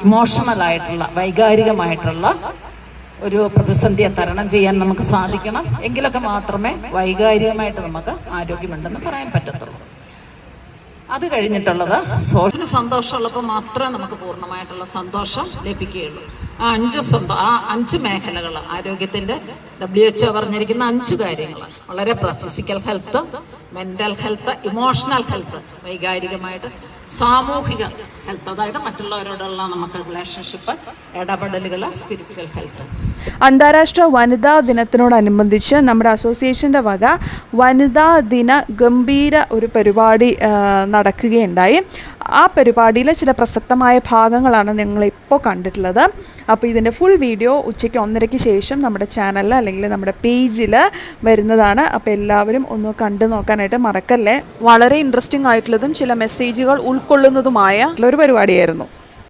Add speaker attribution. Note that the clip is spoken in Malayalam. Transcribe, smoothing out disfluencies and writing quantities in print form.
Speaker 1: ഇമോഷണലായിട്ടുള്ള വൈകാരികമായിട്ടുള്ള ഒരു പ്രതിസന്ധിയെ തരണം ചെയ്യാൻ നമുക്ക് സാധിക്കണം. എങ്കിലൊക്കെ മാത്രമേ വൈകാരികമായിട്ട് നമുക്ക് ആരോഗ്യമുണ്ടെന്ന് പറയാൻ പറ്റത്തുള്ളൂ. അത് കഴിഞ്ഞിട്ടുള്ളത് സോഷ്യൽ സന്തോഷമുള്ളപ്പോൾ മാത്രമേ നമുക്ക് പൂർണ്ണമായിട്ടുള്ള സന്തോഷം ലഭിക്കുകയുള്ളൂ. ആ 5 മേഖലകൾ ആരോഗ്യത്തിൻ്റെ WHO പറഞ്ഞിരിക്കുന്ന 5 കാര്യങ്ങൾ വളരെ physical health, mental health, emotional health, വൈകാരികമായിട്ട് സാമൂഹിക ഹെൽത്ത്, അതായത് മറ്റുള്ളവരോടുള്ള നമുക്ക് റിലേഷൻഷിപ്പ്, ഇടപെടലുകൾ, സ്പിരിച്വൽ ഹെൽത്ത്.
Speaker 2: അന്താരാഷ്ട്ര വനിതാ ദിനത്തിനോടനുബന്ധിച്ച് നമ്മുടെ അസോസിയേഷൻ്റെ വക വനിതാ ദിന ഗംഭീര ഒരു പരിപാടി നടക്കുകയുണ്ടായി. ആ പരിപാടിയിലെ ചില പ്രസക്തമായ ഭാഗങ്ങളാണ് നിങ്ങളിപ്പോൾ കണ്ടിട്ടുള്ളത്. അപ്പോൾ ഇതിൻ്റെ ഫുൾ വീഡിയോ ഉച്ചയ്ക്ക് 1:30 ശേഷം നമ്മുടെ ചാനലിൽ അല്ലെങ്കിൽ നമ്മുടെ പേജിൽ വരുന്നതാണ്. അപ്പോൾ എല്ലാവരും ഒന്ന് കണ്ടു നോക്കാനായിട്ട് മറക്കല്ലേ. വളരെ ഇൻട്രസ്റ്റിംഗ് ആയിട്ടുള്ളതും ചില മെസ്സേജുകൾ ഉൾക്കൊള്ളുന്നതുമായ ഒരു പരിപാടിയായിരുന്നു.